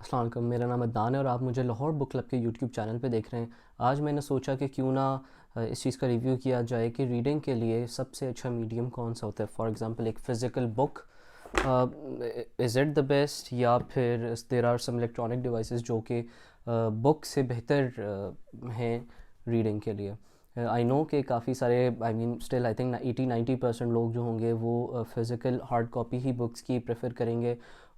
अस्सलाम वालेकुम, मेरा नाम अदनान है और आप मुझे लाहौर बुक क्लब के यूट्यूब चैनल पे देख रहे हैं। आज मैंने सोचा कि क्यों ना इस चीज़ का रिव्यू किया जाए कि रीडिंग के लिए सबसे अच्छा मीडियम कौन सा होता है। फॉर एग्जांपल एक physical book is it the best, या फिर there are some electronic devices जो कि बुक से बेहतर हैं रीडिंग के लिए। आई नो कि काफ़ी सारे I mean still I think 80-90% लोग जो होंगे वो फ़िज़िकल हार्ड कॉपी ही बुक्स की प्रेफर करेंगे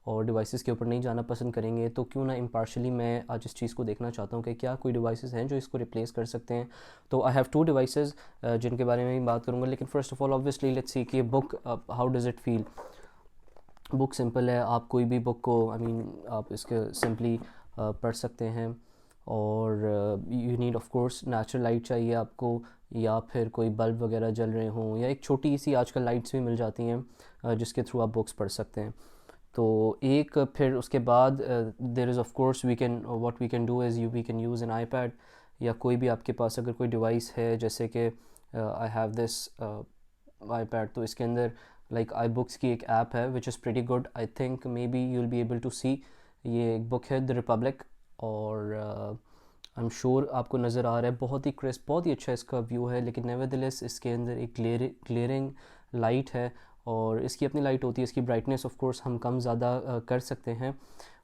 और डिवाइसेस के ऊपर नहीं जाना पसंद करेंगे। तो क्यों ना इम्पार्शली मैं आज इस चीज़ को देखना चाहता हूँ कि क्या कोई डिवाइसेस हैं जो इसको रिप्लेस कर सकते हैं। तो आई हैव टू डिवाइसेस जिनके बारे में भी बात करूँगा, लेकिन first of all obviously let's see कि book how does it feel. Book simple है, आप कोई भी बुक को आई मीन आप इसके सिंपली पढ़ सकते हैं। और you need of course natural light चाहिए आपको, या फिर कोई बल्ब वगैरह जल रहे हों, या एक छोटी सी आजकल लाइट्स भी मिल जाती हैं जिसके थ्रू आप बुक्स पढ़ सकते हैं। तो एक फिर उसके बाद there is of course we can what we can do is we can use an iPad, या कोई भी आपके पास अगर कोई डिवाइस है, जैसे कि आई हैव दिस आईपैड। तो इसके अंदर लाइक आई बुक्स की एक ऐप है which is pretty good. I think maybe you will be able to see. ये एक बुक है द रिपब्लिक, और आई एम श्योर आपको नज़र आ रहा है, बहुत ही क्रिस्प, बहुत ही अच्छा इसका व्यू है, लेकिन नेवरदलेस इसके अंदर एक ग्लेयरिंग लाइट है और इसकी अपनी लाइट होती है। इसकी ब्राइटनेस ऑफ कोर्स हम कम ज़्यादा कर सकते हैं,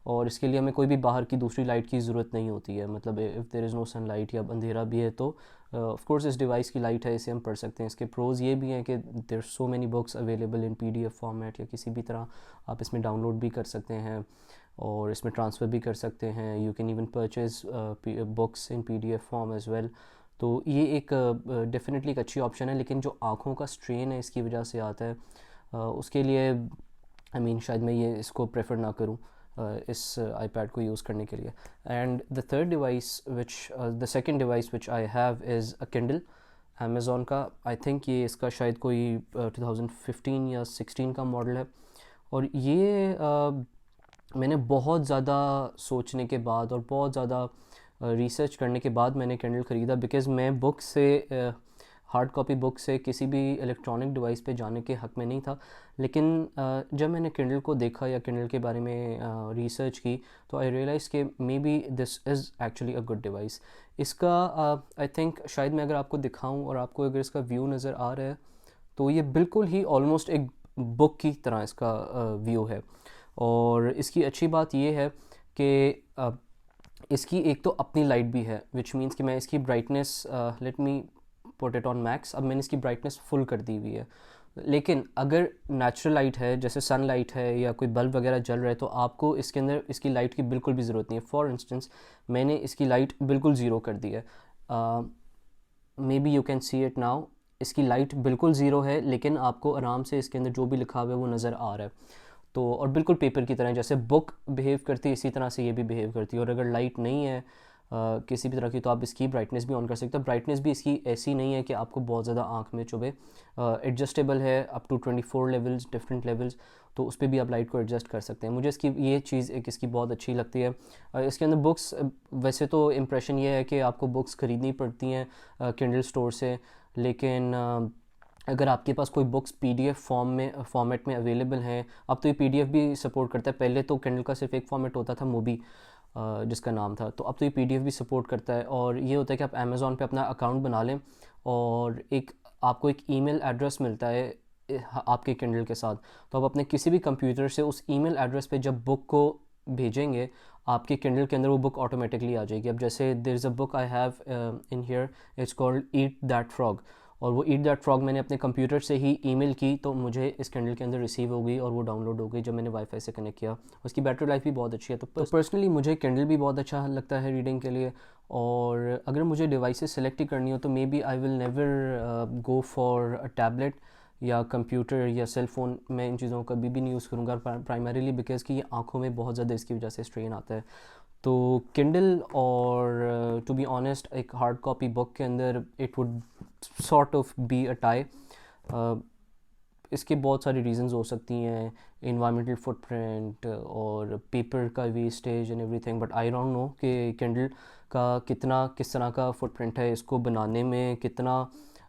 और इसके लिए हमें कोई भी बाहर की दूसरी लाइट की ज़रूरत नहीं होती है। मतलब if there is no sunlight या अंधेरा भी है तो ऑफ कोर्स इस डिवाइस की लाइट है, इसे हम पढ़ सकते हैं। इसके प्रोज़ ये भी हैं कि there so many books available in PDF format, या किसी भी तरह आप इसमें डाउनलोड भी कर सकते हैं और इसमें ट्रांसफ़र भी कर सकते हैं। You can even purchase books in PDF form as well. तो ये एक डेफिनेटली एक अच्छी ऑप्शन है, लेकिन जो आँखों का स्ट्रेन है इसकी वजह से आता है, उसके लिए आई मीन शायद मैं ये इसको प्रेफर ना करूँ इस आईपैड को यूज़ करने के लिए। And the third device which the second device which I have is a Kindle Amazon का। आई थिंक ये इसका शायद कोई 2015 या 16 का मॉडल है। और ये मैंने बहुत ज़्यादा सोचने के बाद और बहुत ज़्यादा रिसर्च करने के बाद मैंने किंडल ख़रीदा, बिकॉज़ मैं बुक से हार्ड कॉपी बुक से किसी भी इलेक्ट्रॉनिक डिवाइस पे जाने के हक़ में नहीं था। लेकिन जब मैंने किंडल को देखा या किंडल के बारे में रिसर्च की, तो आई रियलाइज़ कि may be this is actually a good device. इसका आई थिंक शायद मैं अगर आपको दिखाऊं और आपको अगर इसका व्यू नज़र आ रहा है, तो ये बिल्कुल ही ऑलमोस्ट एक बुक की तरह इसका व्यू है। और इसकी अच्छी बात ये है कि इसकी एक तो अपनी लाइट भी है, विच मीन्स कि मैं इसकी brightness let me put it on max. अब मैंने इसकी ब्राइटनेस फुल कर दी हुई है, लेकिन अगर नेचुरल लाइट है जैसे सन लाइट है या कोई बल्ब वगैरह जल रहा है, तो आपको इसके अंदर इसकी लाइट की बिल्कुल भी ज़रूरत नहीं है। फॉर इंस्टेंस मैंने इसकी लाइट बिल्कुल ज़ीरो कर दी है। May be you can see it now. इसकी लाइट बिल्कुल ज़ीरो है, लेकिन आपको आराम से इसके अंदर जो भी लिखा हुआ है वो नज़र आ रहा है। तो और बिल्कुल पेपर की तरह, जैसे बुक बिहेव करती है इसी तरह से ये भी बिहेव करती है। और अगर लाइट नहीं है किसी भी तरह की, तो आप इसकी ब्राइटनेस भी ऑन कर सकते हो। ब्राइटनेस भी इसकी ऐसी नहीं है कि आपको बहुत ज़्यादा आँख में चुभे। एडजस्टेबल है up to 24 levels, different levels, तो उस पर भी आप लाइट को एडजस्ट कर सकते हैं। मुझे इसकी ये चीज़ एक इसकी बहुत अच्छी लगती है। इसके अंदर बुक्स वैसे तो इम्प्रेशन ये है कि आपको बुक्स ख़रीदनी पड़ती हैं किंडल स्टोर से, लेकिन अगर आपके पास कोई बुक्स पीडीएफ फॉर्मेट में अवेलेबल हैं, अब तो ये पीडीएफ भी सपोर्ट करता है। पहले तो किंडल का सिर्फ एक फॉर्मेट होता था, मूवी जिसका नाम था, तो अब तो ये पीडीएफ भी सपोर्ट करता है। और ये होता है कि आप अमेज़ॉन पे अपना अकाउंट बना लें और आपको एक ईमेल एड्रेस मिलता है आपके किंडल के साथ। तो आप अपने किसी भी कंप्यूटर से उस ईमेल एड्रेस पे जब बुक को भेजेंगे, आपके किंडल के अंदर वो बुक ऑटोमेटिकली आ जाएगी। अब जैसे there is a book I have in here, it's called eat that frog, और वो ईट दैट फ्रॉग मैंने अपने कंप्यूटर से ही ईमेल की, तो मुझे इस किंडल के अंदर रिसीव हो गई और वो डाउनलोड हो गई जब मैंने वाईफाई से कनेक्ट किया। उसकी बैटरी लाइफ भी बहुत अच्छी है। तो पर्सनली मुझे किंडल भी बहुत अच्छा लगता है रीडिंग के लिए। और अगर मुझे डिवाइसेस सेलेक्ट ही करनी हो, तो may be I will never go for a tablet या कंप्यूटर या सेल फ़ोन। मैं इन चीज़ों को कभी भी नहीं यूज़ करूँगा प्राइमरीली बिकॉज़ कि ये आँखों में बहुत ज़्यादा इसकी वजह से स्ट्रेन आता है। तो किंडल और टू बी ऑनेस्ट एक हार्ड कॉपी बुक के अंदर it would sort of be a tie. इसके बहुत सारी रीजंस हो सकती हैं, इन्वायरमेंटल फुटप्रिंट और पेपर का wastage and everything, but I don't know कि किंडल का कितना किस तरह का फुटप्रिंट है, इसको बनाने में कितना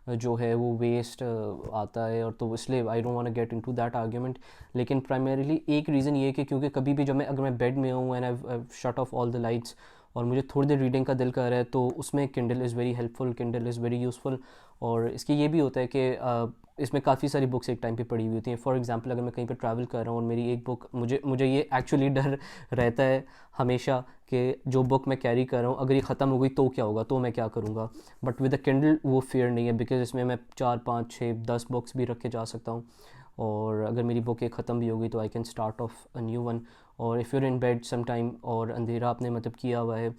जो है वो वेस्ट आता है, और तो इसलिए I don't want to get into that argument. लेकिन प्राइमरीली एक रीज़न ये है कि क्योंकि कभी भी जब अगर मैं बेड में हूँ and I shut off all the lights और मुझे थोड़ी देर रीडिंग का दिल कर रहा है, तो उसमें Kindle is very helpful, Kindle is very useful. और इसकी ये भी होता है कि इसमें काफ़ी सारी बुक्स एक टाइम पे पड़ी हुई होती हैं। फॉर एग्जांपल अगर मैं कहीं पे ट्रैवल कर रहा हूँ और मेरी एक बुक, मुझे ये एक्चुअली डर रहता है हमेशा कि जो बुक मैं कैरी कर रहा हूँ अगर ये ख़त्म हो गई तो क्या होगा, तो मैं क्या करूँगा। बट विद अ किंडल वो फियर नहीं है, बिकॉज इसमें मैं 4 5 6 10 बुक्स भी रख के जा सकता हूँ, और अगर मेरी बुक एक ख़त्म भी होगी तो I can start off a new one. और if you're in bed some time और अंधेरा आपने मतलब किया हुआ है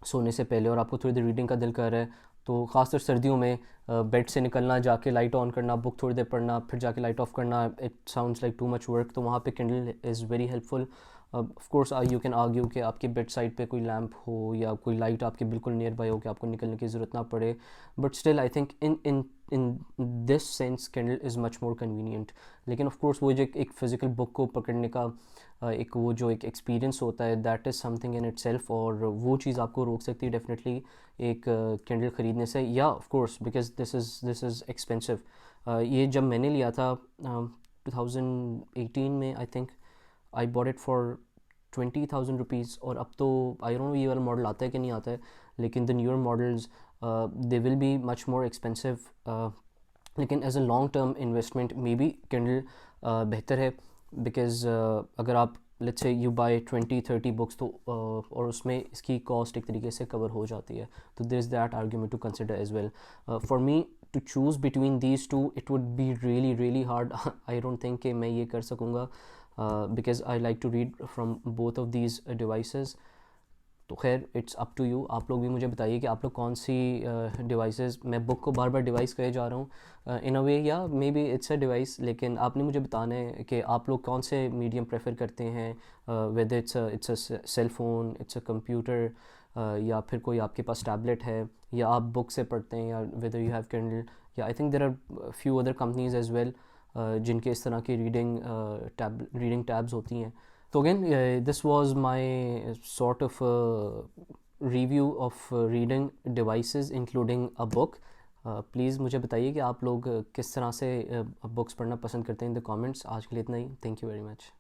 सोने से पहले और आपको थोड़ी देर रीडिंग का दिल कर रहा है, तो ख़ासकर सर्दियों में बेड से निकलना, जाके लाइट ऑन करना, बुक थोड़ी देर पढ़ना, फिर जाके लाइट ऑफ करना, it sounds like too much work. तो वहाँ पे Kindle is very helpful. Of course you can argue कि आपके बेड साइड पे कोई लैम्प हो या कोई लाइट आपके बिल्कुल नियर बाय हो कि आपको निकलने की ज़रूरत ना पड़े, but still I think in this sense candle is much more convenient. लेकिन ऑफ कोर्स वो जो एक फ़िज़िकल बुक को पकड़ने का एक वो जो एक एक्सपीरियंस होता है, that is something in itself, और वो चीज़ आपको रोक सकती है डेफिनेटली एक कैंडल ख़रीदने से। या of course because this is expensive. ये जब मैंने लिया था 2018 में, I think I bought it for 20,000 rupees. और अब तो आई डोंट नो ये वाला मॉडल आता है कि नहीं आता है, लेकिन the newer models they will be much more expensive. लेकिन as a long term investment maybe Kindle बेहतर है, बिकॉज अगर आप let's say you bye 20 30 books तो और उसमें इसकी कॉस्ट एक तरीके से कवर हो जाती है, तो there is that argument to consider as well. For me to choose between these two it would be really really hard. I don't think कि मैं ये कर सकूँगा, because I like to read from both of these devices. तो खैर it's up to you. आप लोग भी मुझे बताइए कि आप लोग कौन सी डिवाइसेस, मैं बुक को बार बार डिवाइस कहे जा रहा हूँ इन अ वे, या may be it's a device, लेकिन आपने मुझे बताना है कि आप लोग कौन से मीडियम प्रेफर करते हैं, whether it's a cell phone, it's a computer, या फिर कोई आपके पास टैबलेट है, या आप बुक से पढ़ते हैं, या वेदर यू हैव कैंडल, या I think there are few other companies as well जिनके इस तरह की रीडिंग टैब्स होती हैं। So again, this was my sort of review of reading devices including a book. Please मुझे बताइए कि आप लोग किस तरह से बुक्स पढ़ना पसंद करते हैं इन द कमेंट्स। आज के लिए इतना ही, थैंक यू वेरी मच।